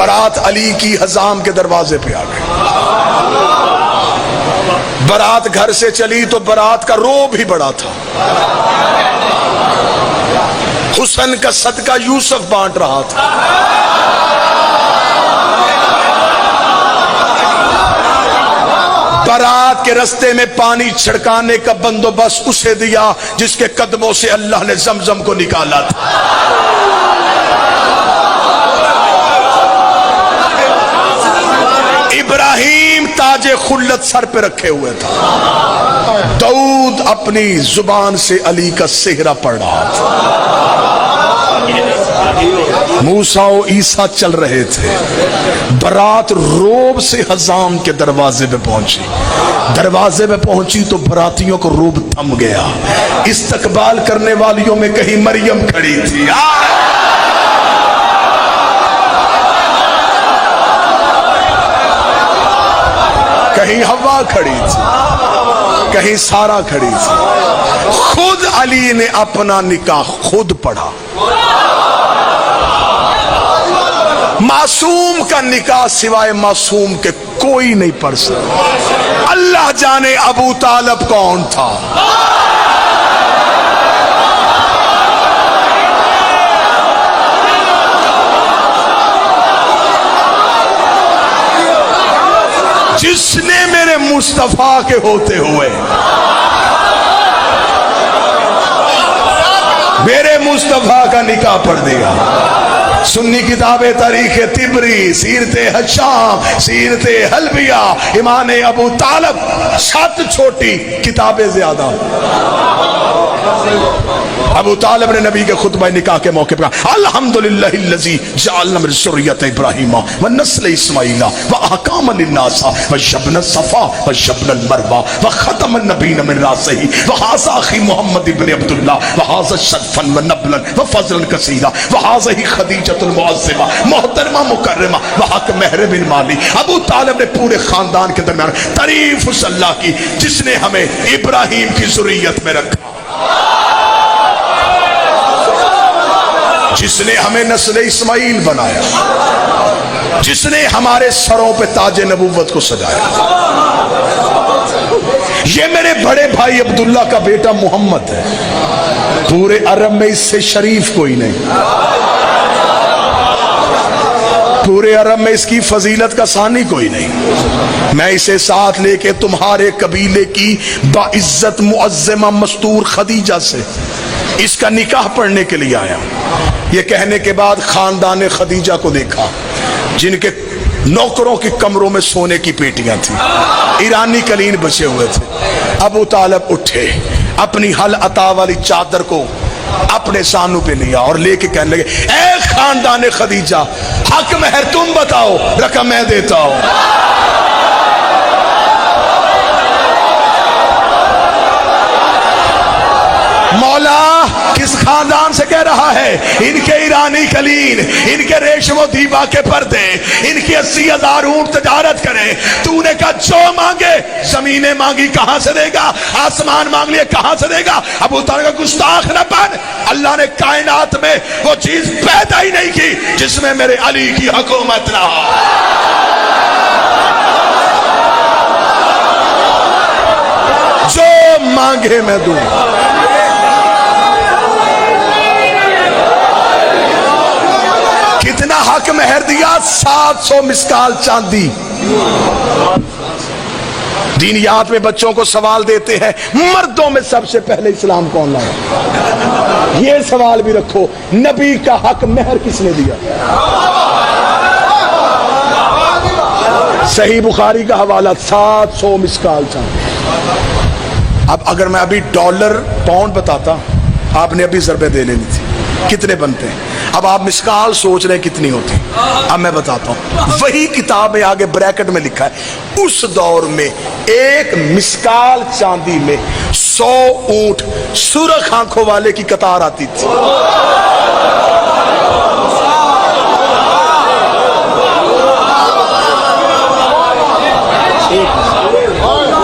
برات علی کی حزام کے دروازے پہ آ گئی. برات گھر سے چلی تو برات کا رو بھی بڑا تھا. حسن کا صدقہ یوسف بانٹ رہا تھا. برات کے رستے میں پانی چھڑکانے کا بندوبست اسے دیا جس کے قدموں سے اللہ نے زمزم کو نکالا تھا. ابراہیم تاج خلت سر پہ رکھے ہوئے تھا. داؤد اپنی زبان سے علی کا سہرا پڑھ رہا تھا. موسیٰ و عیسیٰ چل رہے تھے. برات روب سے حزام کے دروازے پہ پہنچی. دروازے پہ پہنچی تو براتیوں کو روب تھم گیا. استقبال کرنے والیوں میں کہیں مریم کھڑی تھی, کہیں حوا کھڑی تھی, کہیں سارا کھڑی تھی. خود علی نے اپنا نکاح خود پڑھا. معصوم کا نکاح سوائے معصوم کے کوئی نہیں پڑھ سکتا. اللہ جانے ابو طالب کون تھا. جس نے میرے مصطفیٰ کے ہوتے ہوئے میرے مصطفیٰ کا نکاح پڑھ دیا. سنی کتابیں تاریخ طبری, سیرت ہشام, سیرت حلبیہ, امام ابو طالب, 7 چھوٹی کتابیں زیادہ. ابو طالب نے نبی کے خطبہ نکاح کے موقع پر الحمدللہ الذی جعلنا من ذریۃ ابراہیم ونسل اسماعیل واحکام للناس وجبن الصفا وجبن المروہ وختم النبیین من راسہ وہذا اخی محمد ابن عبداللہ وہذا شرفا ونبلا وفضلا کثیرا وہذا خدیجۃ المعظمہ محترمہ مکرمہ وحق مہر بن مالی. ابو طالب نے پورے خاندان کے درمیان تعریف اس اللہ کی جس نے ہمیں ابراہیم کی ذریت میں رکھا, جس نے ہمیں نسل اسماعیل بنایا, جس نے ہمارے سروں پہ تاج نبوت کو سجایا. یہ میرے بڑے بھائی عبداللہ کا بیٹا محمد ہے. پورے عرب میں اس سے شریف کوئی نہیں. پورے عرب میں اس کی فضیلت کا ثانی کوئی نہیں. میں اسے ساتھ لے کے تمہارے قبیلے کی باعزت معظمہ مستور خدیجہ سے اس کا نکاح پڑھنے کے لیے آیا. یہ کہنے کے بعد خاندان خدیجہ کو دیکھا جن کے نوکروں کی کمروں میں سونے کی پیٹیاں تھیں, ایرانی قلین بچے ہوئے تھے. ابو طالب اٹھے, اپنی حل عطا والی چادر کو اپنے سانوں پہ لیا اور لے کے کہنے لگے اے خاندان خدیجہ, حق مہر تم بتاؤ, رقم میں دیتا ہوں. مولا کس خاندان سے کہہ رہا ہے؟ ان کے ایرانی قلین, ان کے ریشم و دیبا کے پردے, ان کی 80,000 اونٹ تجارت کریں. تو نے کہا جو مانگے, زمینیں مانگی کہاں سے دے گا, آسمان مانگ لیے کہاں سے دے گا. ابو طالب کا گستاخ نہ بن. اللہ نے کائنات میں وہ چیز پیدا ہی نہیں کی جس میں میرے علی کی حکومت نہ ہو. جو مانگے میں دوں. کتنا حق مہر دیا؟ 700 مسکال چاندی. دینیات میں بچوں کو سوال دیتے ہیں مردوں میں سب سے پہلے اسلام کون لایا؟ یہ سوال بھی رکھو, نبی کا حق مہر کس نے دیا؟ صحیح بخاری کا حوالہ 700 مسکال چاندی. اب اگر میں ابھی ڈالر پاؤنڈ بتاتا, آپ نے ابھی ضربے دے لینی تھی, کتنے بنتے ہیں؟ اب آپ مسکال سوچ رہے ہیں کتنی ہوتی. اب میں بتاتا ہوں, وہی کتاب میں آگے بریکٹ میں لکھا ہے اس دور میں ایک مسکال چاندی میں 100 اونٹ سرخ آنکھوں والے کی قطار آتی تھی.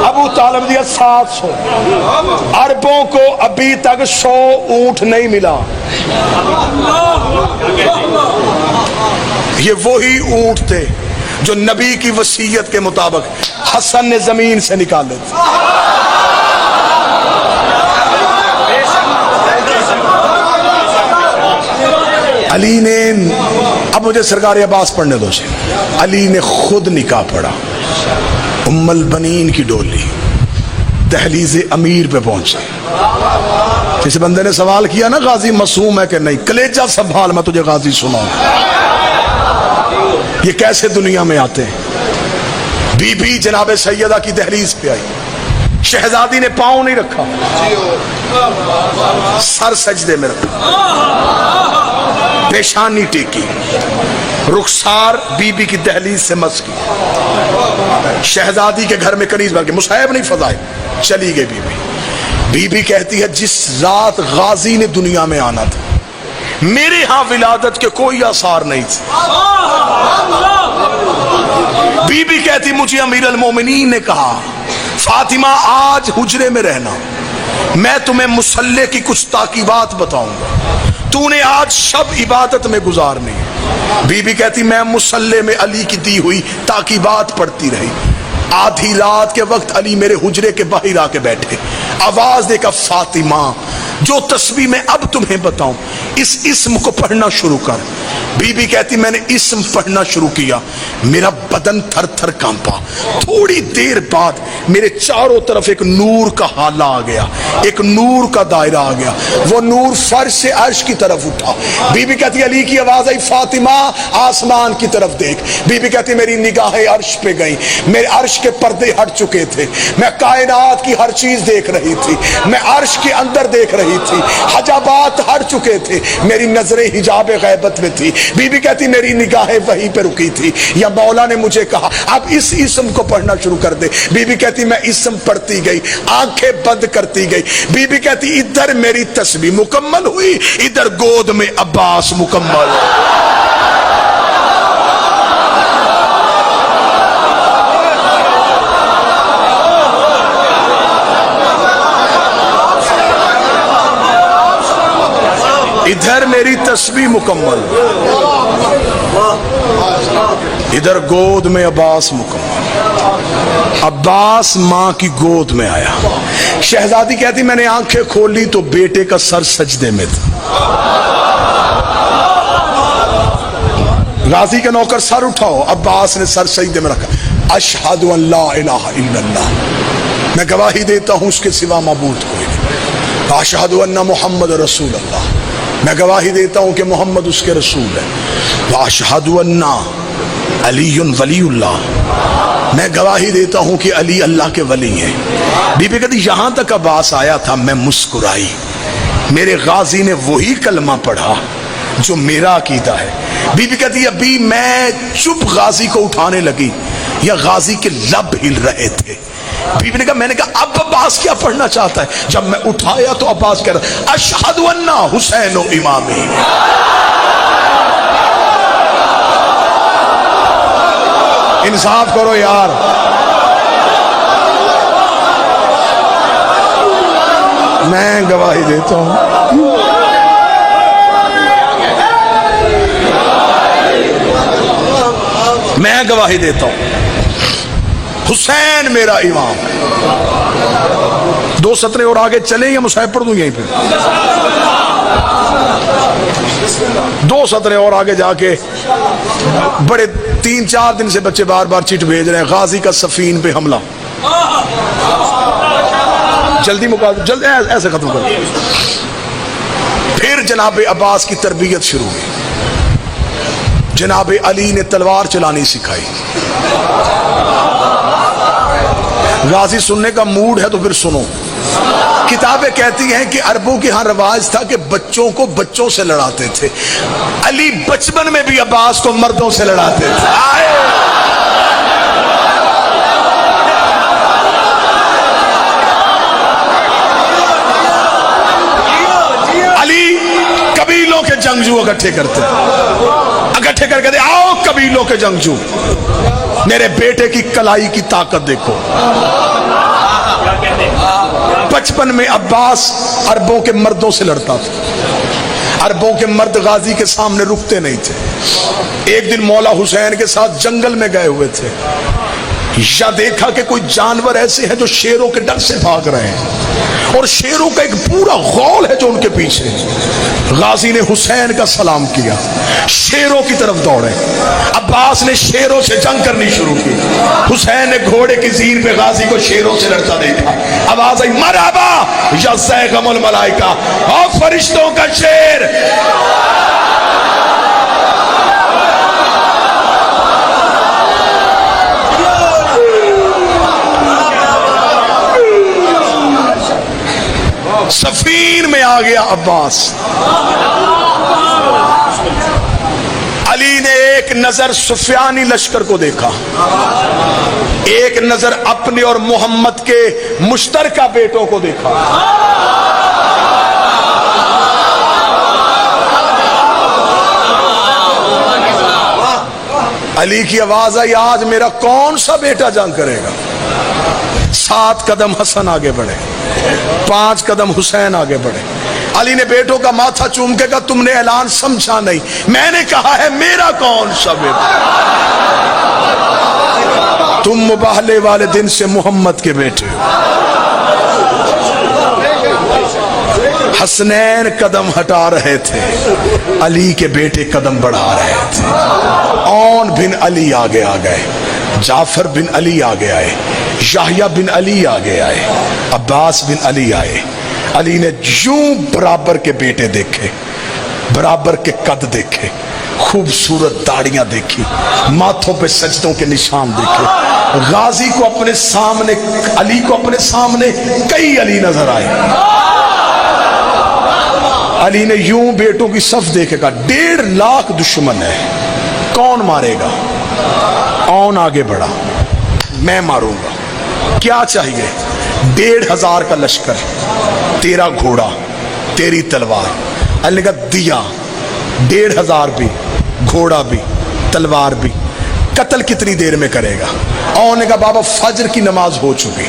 ابو طالب دیا 700. عربوں کو ابھی تک 100 اونٹ نہیں ملا. یہ وہی اونٹ تھے جو نبی کی وصیت کے مطابق حسن نے زمین سے نکالے تھے. علی نے، اب مجھے سرکار عباس پڑھنے دو. علی نے خود نکاح پڑھا. ام البنین کی ڈولی دہلیز امیر پہ پہنچا. کسی بندے نے سوال کیا نا غازی معصوم ہے کہ نہیں؟ کلیجہ سنبھال، میں تجھے غازی سناؤں. یہ کیسے دنیا میں آتے ہیں؟ بی بی جناب سیدہ کی دہلیز پہ آئی. شہزادی نے پاؤں نہیں رکھا، سر سجدے میں رکھا، پیشانی ٹیکی، رخسار بی بی کی دہلیز سے مس کی. شہزادی کے گھر میں کنیز بن کے مصحف نہیں فضائے، چلی گئی بی بی. بی بی کہتی ہے جس رات غازی نے دنیا میں آنا تھا میرے ہاں ولادت کے کوئی آثار نہیں تھے. بی بی کہتی مجھے امیر المومنین نے کہا فاطمہ آج حجرے میں رہنا، میں تمہیں مصلی کی کچھ تاکیبات بتاؤں گا، تو نے آج شب عبادت میں گزارنی. بی بی کہتی میں مصلی میں علی کی دی ہوئی تاکیبات پڑھتی رہی. آدھی رات کے وقت علی میرے حجرے کے باہر آ کے بیٹھے، آواز دے کر فاطمہ جو تسبیح میں اب تمہیں بتاؤں اس اسم کو پڑھنا شروع کر. بی بی کہتی میں نے اسم پڑھنا شروع کیا، میرا بدن تھر تھر کانپا. تھوڑی دیر بعد میرے چاروں طرف ایک نور کا حالہ آ گیا، ایک نور کا دائرہ آ گیا. وہ نور فرش سے عرش کی طرف اٹھا. بی بی کہتی علی کی آواز آئی فاطمہ آسمان کی طرف دیکھ. بی بی کہتی میری نگاہیں عرش پہ گئیں، میرے عرش کے پردے ہٹ چکے تھے، میں کائنات کی ہر چیز دیکھ رہی تھی، میں عرش کے اندر دیکھ رہی تھی، حجابات ہٹ چکے تھے، میری نظریں حجاب غیبت میں تھی. بی بی کہتی میری نگاہیں وہیں پہ رکی تھی، یا مولا نے مجھے کہا اب اس اسم کو پڑھنا شروع کر دے. بی بی کہتی میں اسم پڑھتی گئی، آنکھیں بند کرتی گئی. بی بی کہتی ادھر میری تسبیح مکمل ہوئی، ادھر گود میں عباس مکمل. ادھر میری تسبیح مکمل، ادھر گود میں عباس مکمل. عباس ماں کی گود میں آیا. شہزادی کہتی میں نے آنکھیں کھولی تو بیٹے کا سر سجدے میں تھا. غازی کا نوکر سر اٹھاؤ، عباس نے سر سجدے میں رکھا. اشہد ان لا الہ الا اللہ، میں گواہی دیتا ہوں اس کے سوا معبود کوئی نہیں. اشہد ان محمد رسول اللہ، میں گواہی دیتا ہوں کہ محمد اس کے رسول ہے. واشہد ان علی ولی اللہ، میں گواہی دیتا ہوں کہ علی اللہ کے ولی ہیں. بی بی کہتی یہاں تک عباس آیا تھا میں مسکرائی. میرے غازی نے وہی کلمہ پڑھا جو میرا عقیدہ ہے. بی بی کہتی ابھی میں چپ غازی کو اٹھانے لگی یا غازی کے لب ہل رہے تھے. بی بی نے کہا میں نے کہا اب عباس کیا پڑھنا چاہتا ہے؟ جب میں اٹھایا تو عباس کہہ رہا اشہد ان حسین و امامی. انصاف کرو یار. میں گواہی دیتا ہوں میں گواہی دیتا ہوں حسین میرا امام. دو سطریں اور آگے چلیں یا مصحف پڑھ دوں یہیں پہ؟ دو سطریں اور آگے جا کے بڑے 3-4 دن سے بچے بار بار چٹ بھیج رہے ہیں غازی کا سفین پہ حملہ. جلدی مقابلہ جلد ایسے ختم کر. پھر جناب عباس کی تربیت شروع ہوئی. جناب علی نے تلوار چلانی سکھائی. غازی سننے کا موڈ ہے تو پھر سنو. کتابیں کہتی ہیں کہ عربوں کے ہاں رواج تھا کہ بچوں کو بچوں سے لڑاتے تھے. علی بچپن میں بھی عباس کو مردوں سے لڑاتے تھے. علی قبیلوں کے جنگجو اکٹھے کرتے اکٹھے کر کے آؤ قبیلوں کے جنگجو میرے بیٹے کی کلائی کی طاقت دیکھو. بچپن میں عباس عربوں کے مردوں سے لڑتا تھا. عربوں کے مرد غازی کے سامنے رکتے نہیں تھے. ایک دن مولا حسین کے ساتھ جنگل میں گئے ہوئے تھے، یا دیکھا کہ کوئی جانور ایسے ہیں جو شیروں کے ڈر سے بھاگ رہے ہیں، اور شیروں کا ایک پورا غول ہے جو ان کے پیچھے۔ غازی نے حسین کا سلام کیا، شیروں کی طرف دوڑے۔ عباس نے شیروں سے جنگ کرنی شروع کی۔ حسین نے گھوڑے کی زین پہ غازی کو شیروں سے لڑتا دیکھا، آواز آئی مرحبا یا زیغم الملائکہ، اور فرشتوں کا شیر۔ سفین میں آ گیا عباس۔ علی نے ایک نظر سفیانی لشکر کو دیکھا، ایک نظر اپنے اور محمد کے مشترکہ بیٹوں کو دیکھا۔ علی کی آواز آئی، آج میرا کون سا بیٹا جنگ کرے گا؟ 7 قدم حسن آگے بڑھے، 5 قدم حسین آگے بڑھے۔ علی نے بیٹوں کا ماتھا چوم کے کہا تم نے اعلان سمجھا نہیں، میں نے کہا ہے میرا کون سا بیٹا؟ تم مباہلے والے دن سے محمد کے بیٹے ہو۔ حسنین قدم ہٹا رہے تھے، علی کے بیٹے قدم بڑھا رہے تھے۔ اون بن علی آگے آ گئے، جعفر بن علی آگے آئے، یحییٰ بن علی آگے آئے، عباس بن علی آئے۔ علی نے یوں برابر کے بیٹے دیکھے، برابر کے قد دیکھے، خوبصورت داڑیاں دیکھی، ماتھوں پہ سجدوں کے نشان دیکھے۔ غازی کو اپنے سامنے، علی کو اپنے سامنے کئی علی نظر آئے۔ علی نے یوں بیٹوں کی صف دیکھے کہا 1.5 لاکھ دشمن ہے، کون مارے گا؟ اون آگے بڑھا، میں ماروں گا، کیا چاہیے؟ 1,500 کا لشکر، تیرا گھوڑا، تیری تلوار۔ علی نے کہا دیا، 1,500 بھی، گھوڑا بھی، تلوار بھی۔ قتل کتنی دیر میں کرے گا؟ اون نے کہا بابا فجر کی نماز ہو چکی،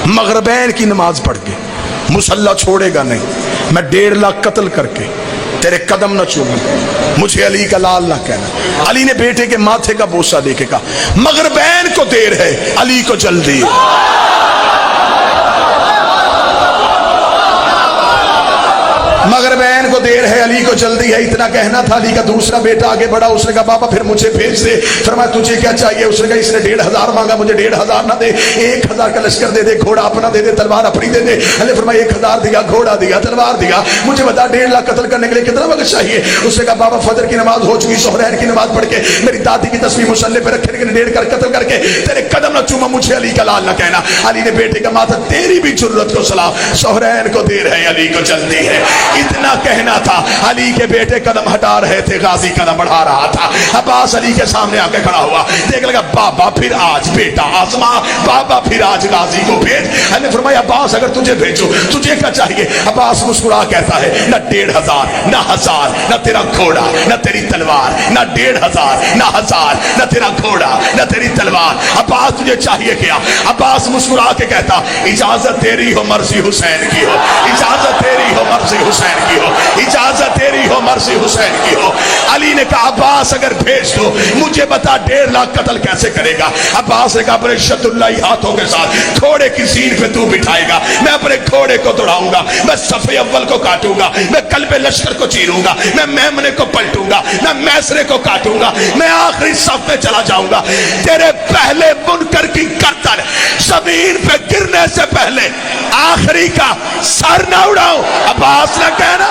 مغربین کی نماز پڑھ کے، مسلح چھوڑے گا نہیں، میں 1.5 لاکھ قتل کر کے تیرے قدم نہ چوموں، مجھے علی کا لال نہ کہنا۔ علی نے بیٹے کے ماتھے کا بوسہ دے کے کہا مغربین کو دیر ہے، علی کو جلدی ہے۔ مغربین کو دیر ہے، علی کو جلدی ہے، اتنا کہنا تھا۔ علی کا دوسرا بیٹا آگے بڑھا، اس نے کہا بابا پھر مجھے بھیج دے۔ فرمایا تجھے کیا چاہیے؟ اس نے کہا اس نے 1,500 مانگا، مجھے 1,500 نہ دے، 1,000 کا لشکر دے دے، گھوڑا اپنا دے دے، تلوار اپنی دے دے۔ علی فرمایا 1,000 دیا، گھوڑا دیا، تلوار دیا، مجھے بتا 1.5 لاکھ قتل کرنے کے لیے کتنا وقت چاہیے؟ اس نے کہا بابا فجر کی نماز ہو چکی، سحرین کی نماز پڑھ کے میری دادی کی تصویر مسلح پہ رکھنے کے لیے 1.5 قتل کر کے تیرے قدم نہ چوما، مجھے علی کا لال نہ کہنا۔ علی نے بیٹے کا ماتھا، تیری بھی جرت کو سلام، سحرین کو دیر ہے، علی کو جلدی ہے، اتنا کہنا تھا۔ علی کے بیٹے قدم ہٹا رہے تھے، غازی قدم بڑھا رہا تھا۔ عباس علی کے سامنے آ کے کھڑا ہوا، دیکھ لگا بابا پھر آج بیٹا آزما، بابا پھر آج غازی کو بھیج۔ علی نے فرمایا عباس اگر تجھے بھیجو تجھے کیا چاہیے؟ عباس مسکرا کہتا ہے نہ 1,500 نہ 1,000 نہ تیرا گھوڑا نہ تیری تلوار، نہ 1,500 نہ 1,000 نہ تیرا گھوڑا نہ تیری تلوار، عباس تجھے چاہیے کیا؟ عباس مسکرا کے کہتا اجازت تیری ہو مرضی حسین کی ہو، اجازت تیری ہو مرضی حسین کی ہو، اجازت تیری ہو مرضی حسین کی ہو۔ علی نے کہا عباس اگر بھیج دو مجھے بتا 1.5 لاکھ قتل کیسے کرے گا؟ عباس نے کہا اپنے شد اللہ ہاتھوں کے ساتھ گھوڑے کی زین پہ تو بٹھائے گا، میں اپنے گھوڑے کو دوڑاؤں گا، میں صف اول کو کاٹوں گا، میں قلب لشکر کو چیروں گا، میں میمنے کو پلٹوں گا، میں میسرے کو کاٹوں گا، میں آخری صف میں چلا جاؤں گا۔ تیرے پہلے منکر کی گردن زمین پہ گرنے سے پہلے آخری کا سر نہ اڑاؤں۔ عباس نے کہنا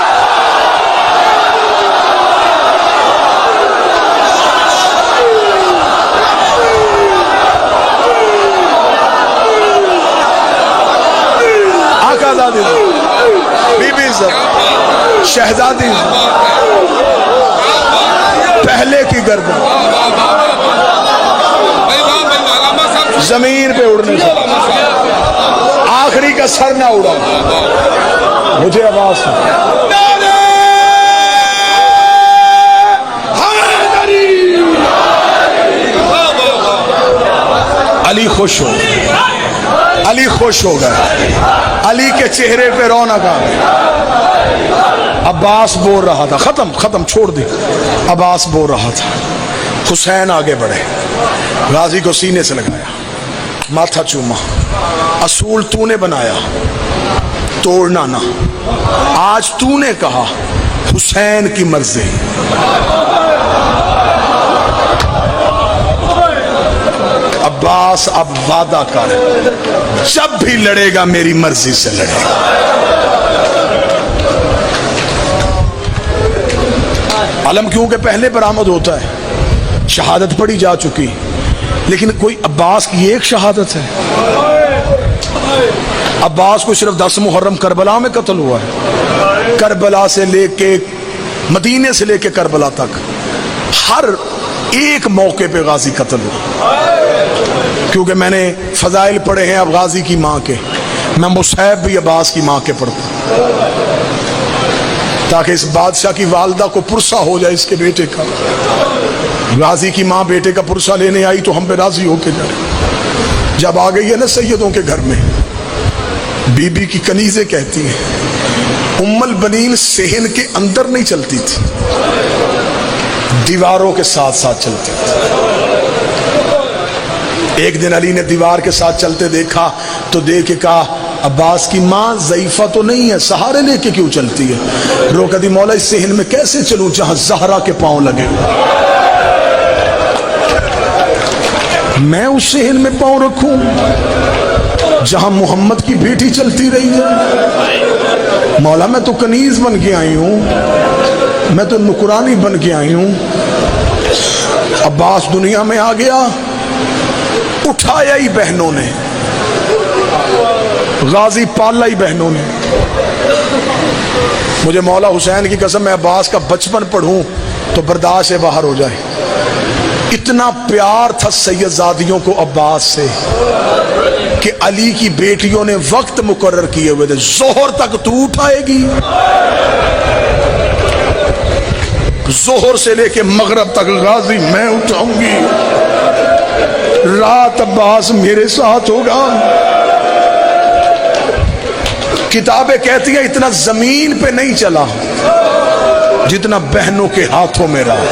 بی بی شہزادی پہلے کی گردن زمین پہ اڑنے سے آخری کا سر نہ اڑا، مجھے آواز علی خوش ہو، علی خوش ہو گیا، علی کے چہرے پہ رونق آ گئی۔ عباس بول رہا تھا ختم چھوڑ دی، عباس بول رہا تھا حسین آگے بڑھے، غازی کو سینے سے لگایا، ماتھا چوما، اصول تو نے بنایا، توڑنا نہ، آج تو نے کہا حسین کی مرضی، عباس اب وعدہ کر جب بھی لڑے گا میری مرضی سے لڑے گا۔ علم کیونکہ پہلے برآمد ہوتا ہے، شہادت پڑھی جا چکی، لیکن کوئی عباس کی ایک شہادت ہے؟ عباس کو صرف 10 محرم کربلا میں قتل ہوا ہے، کربلا سے لے کے مدینے سے لے کے کربلا تک ہر ایک موقع پہ غازی قتل ہوا۔ کیونکہ میں نے فضائل پڑھے ہیں اب غازی کی ماں کے، میں مصحف بھی عباس کی ماں کے پڑھتا ہوں تاکہ اس بادشاہ کی والدہ کو پرسہ ہو جائے اس کے بیٹے کا۔ غازی کی ماں بیٹے کا پرسہ لینے آئی تو ہم پہ راضی ہو کے جائے، جب آ گئی ہے نا سیدوں کے گھر میں، بی بی کی کنیزیں کہتی ہیں ام البنین صحن کے اندر نہیں چلتی تھی، دیواروں کے ساتھ ساتھ چلتی تھی۔ ایک دن علی نے دیوار کے ساتھ چلتے دیکھا تو دیکھ کے کہا عباس کی ماں ضعیفہ تو نہیں ہے، سہارے لے کے کیوں چلتی ہے؟ روکا دی مولا اس صحن میں کیسے چلوں جہاں زہرا کے پاؤں لگے، میں اس صحن میں پاؤں رکھوں جہاں محمد کی بیٹی چلتی رہی ہے؟ مولا میں تو کنیز بن کے آئی ہوں، میں تو نکرانی بن کے آئی ہوں۔ عباس دنیا میں آ گیا، اٹھایا ہی بہنوں نے، غازی پالا ہی بہنوں نے۔ مجھے مولا حسین کی قسم میں عباس کا بچپن پڑھوں تو برداشت سے باہر ہو جائے، اتنا پیار تھا سیدزادیوں کو عباس سے کہ علی کی بیٹیوں نے وقت مقرر کیے ہوئے تھے، ظہر تک تو اٹھائے گی، ظہر سے لے کے مغرب تک غازی میں اٹھاؤں گی، رات عباس میرے ساتھ ہوگا۔ کتابیں کہتی ہیں اتنا زمین پہ نہیں چلا جتنا بہنوں کے ہاتھوں میں رہا،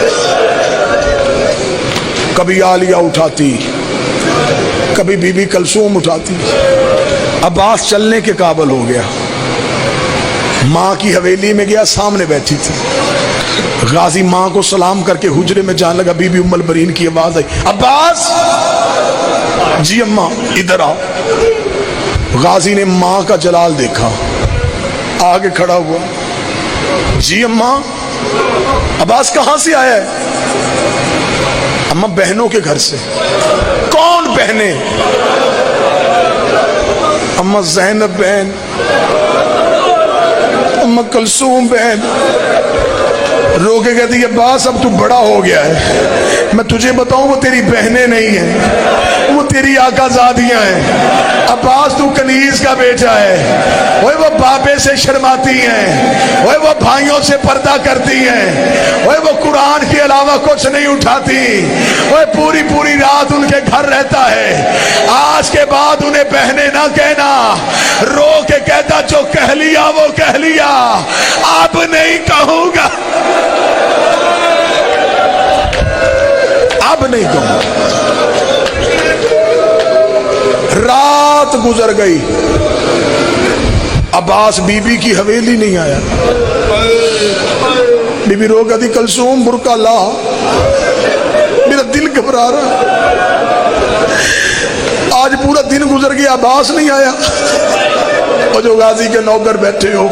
کبھی عالیہ اٹھاتی، کبھی بی بی کلثوم اٹھاتی۔ عباس چلنے کے قابل ہو گیا، ماں کی حویلی میں گیا، سامنے بیٹھی تھی، غازی ماں کو سلام کر کے حجرے میں جانے لگا، بی بی ام البرین کی آواز آئی عباس، جی اماں ادھر آؤ۔ غازی نے ماں کا جلال دیکھا، آگے کھڑا ہوا، جی اماں۔ عباس کہاں سے آیا ہے؟ اماں بہنوں کے گھر سے۔ کون بہنیں؟ اماں زینب بہن، اماں کلثوم بہن۔ رو کے کہتی ہے عباس اب تو بڑا ہو گیا ہے، میں تجھے بتاؤں وہ تیری بہنیں نہیں ہیں، وہ تیری آقا زادیاں ہیں۔ عباس تو کنیز کا بیٹا ہے، وہ بابے سے شرماتی ہیں، وہ بھائیوں سے پردہ کرتی ہیں، وہ قرآن کے علاوہ کچھ نہیں اٹھاتی، وہ پوری پوری رات ان کے گھر رہتا ہے۔ آج کے بعد انہیں بہنیں نہ کہنا، رو کے کہتا جو کہہ لیا وہ کہہ لیا، اب نہیں کہوں گا، اب نہیں کہوں۔ رات گزر گئی، عباس بی بی کی حویلی نہیں آیا۔ بی بی رو کہتی کلثوم برقع لا، میرا دل گھبرا رہا، آج پورا دن گزر گیا عباس نہیں آیا۔ اور جو غازی کے نوکر بیٹھے ہو،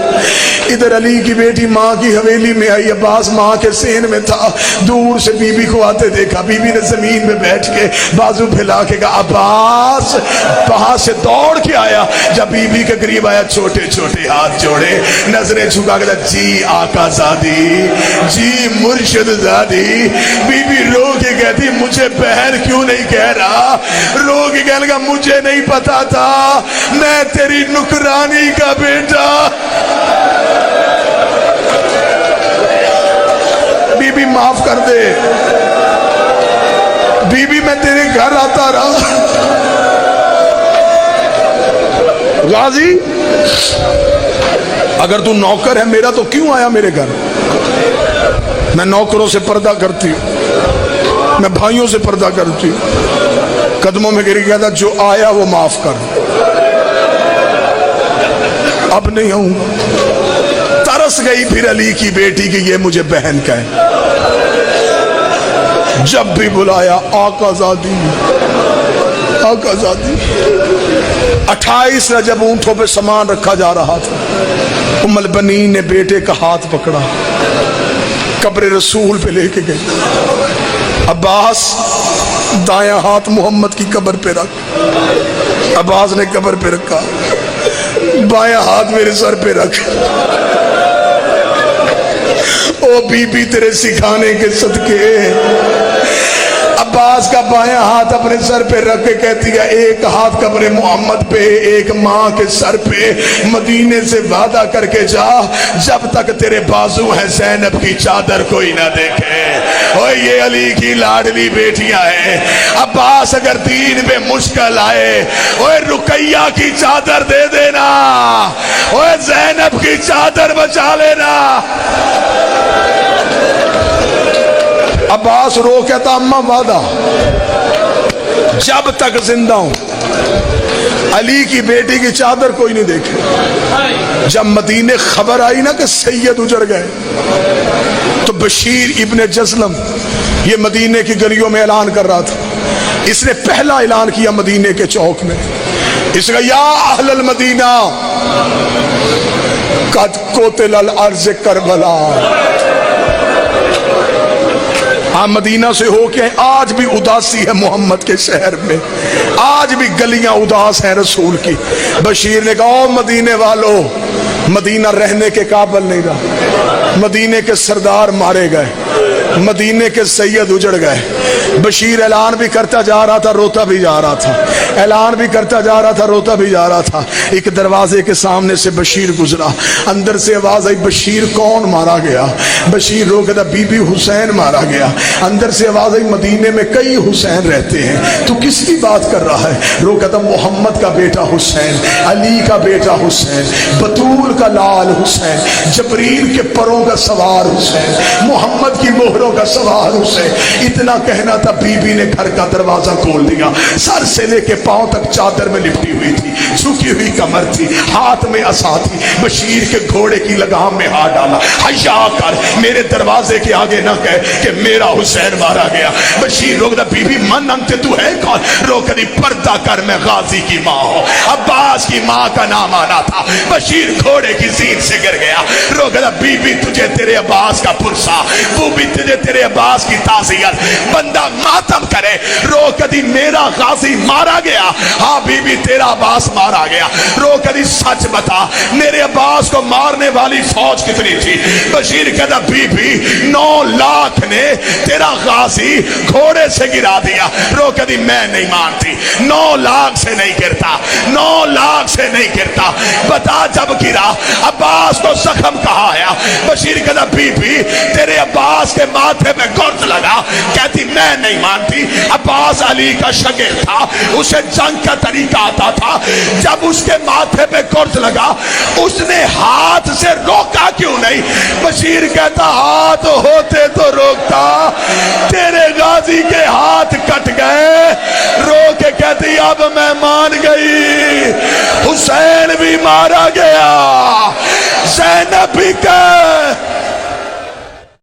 ادھر علی کی بیٹی ماں کی حویلی میں آئی، عباس ماں کے صحن میں تھا، دور سے بی بی کو آتے دیکھا، بی بی نے زمین میں بیٹھ کے بازو پھیلا کے کہا عباس، وہاں سے دوڑ کے آیا، جب بی بی کے قریب آیا چھوٹے چھوٹے ہاتھ جوڑے، نظریں جھکا کے کہا جی آقا زادی، جی مرشد زادی۔ بی بی رو کے کہتی مجھے بہن کیوں نہیں کہہ رہا؟ رو کے کہنے لگا مجھے نہیں پتا تھا، میں تیری نکرانی کا بیٹا۔ بی بی معاف کر دے، بی بی میں تیرے گھر آتا رہا۔ غازی اگر تو نوکر ہے میرا تو کیوں آیا میرے گھر؟ میں نوکروں سے پردہ کرتی ہوں، میں بھائیوں سے پردہ کرتی ہوں، قدموں میں گر گیا تھا، جو آیا وہ معاف کر، اب نہیں ہوں۔ ترس گئی پھر علی کی بیٹی کہ یہ مجھے بہن کہے، جب بھی بلایا آقا زادی آقا زادی۔ 28 رجب اونٹوں پہ سامان رکھا جا رہا تھا، ام البنین نے بیٹے کا ہاتھ پکڑا، قبر رسول پہ لے کے گئی۔ عباس دایاں ہاتھ محمد کی قبر پہ رکھ، عباس نے قبر پہ رکھا، بایاں ہاتھ میرے سر پہ رکھ، او بی بی تیرے سکھانے کے صدقے۔ عباس کا بایاں ہاتھ اپنے سر پہ رکھ کے کہتی ہے، ایک ہاتھ قبر محمد پہ، ایک ماں کے سر پہ، مدینے سے وعدہ کر کے جا، جب تک تیرے بازو ہیں زینب کی چادر کوئی نہ دیکھے۔ اوہ یہ علی کی لاڈلی بیٹیاں ہیں۔ عباس اگر دین پہ مشکل آئے، اوہ رقیہ کی چادر دے دینا، اوہ زینب کی چادر بچا لینا۔ عباس رو کہتا، اماں وعدہ، جب تک زندہ ہوں علی کی بیٹی کی چادر کوئی نہیں دیکھے۔ جب مدینے خبر آئی نا کہ سید اجڑ گئے، تو بشیر ابن جزلم یہ مدینے کی گلیوں میں اعلان کر رہا تھا، اس نے پہلا اعلان کیا مدینے کے چوک میں، اس نے یا اہل المدینہ قد قتل الارض کربلا۔ مدینہ سے ہو کے آج بھی اداسی ہے محمد کے شہر میں، آج بھی گلیاں اداس ہیں رسول کی۔ بشیر نے کہا، او مدینے والو، مدینہ رہنے کے قابل نہیں رہا، مدینے کے سردار مارے گئے، مدینے کے سید اجڑ گئے۔ بشیر اعلان بھی کرتا جا رہا تھا، روتا بھی جا رہا تھا، اعلان بھی کرتا جا رہا تھا، روتا بھی جا رہا تھا۔ ایک دروازے کے سامنے سے بشیر گزرا، اندر سے آواز آئی، بشیر کون مارا گیا؟ بشیر رو کہتا، بی بی حسین مارا گیا۔ اندر سے آواز آئی، مدینے میں کئی حسین رہتے ہیں، تو کس کی بات کر رہا ہے؟ رو کہتا، محمد کا بیٹا حسین، علی کا بیٹا حسین، بطول کا لال حسین، جبریل کے پروں کا سوار حسین، محمد کی مہروں کا سوار حسین۔ اتنا کہنا تھا، بی بی نے گھر کا دروازہ کھول دیا، سر سے لے کے پاؤں تک چادر میں لپٹی ہوئی تھی، جھکی ہوئی کمر تھی، ہاتھ میں عصا تھی۔ بشیر کے گھوڑے کی لگام میں ہاتھ ڈالا، حیا کر، میرے دروازے کے آگے نہ کہہ کہ میرا حسین مارا گیا۔ بشیر روک دا، بی بی من انت، تو ہے کون؟ روک دی، پردہ کر، میں غازی کی ماں ہوں۔ عباس کی ماں کا نام آنا تھا۔ بشیر گھوڑے کی زین سے گر گیا۔ روک دا، بی بی تجھے تیرے عباس کا پرسا، وہ بھی تجھے تیرے عباس کی تعزیت، بندہ ماتم کرے۔ روک دی، میرا غازی مارا گیا۔ ہاں بی بی، تیرا عباس مارا گیا۔ روک دی، سچ بتا، میرے عباس کو مارنے والی فوج کتنی تھی؟ بشیر کہتا، بی بی 9 لاکھ نے تیرا غازی گھوڑے سے گرا دیا۔ روک دی، میں نہیں مانتی، 9 لاکھ سے نہیں گرتا، 9 لاکھ سے نہیں گرتا۔ بتا جب گرا عباس کو زخم کہاں آیا؟ بشیر کہتا، بی بی تیرے عباس کے ماتھے پہ گرد لگا۔ کہتی، میں نہیں مانتی، عباس علی کا شاگرد تھا، اسے جنگ کا طریقہ آتا تھا، جب اس کے ماتھے پہ گرد لگا اس نے ہاتھ سے روکا کیوں نہیں؟ بشیر کہتا، ہاتھ ہوتے تو روکتا، تیرے غازی کے ہاتھ کٹ گئے۔ رو کے کہتی، اب میں مان گئی، حسین بھی مارا گیا، زینب بھی کہ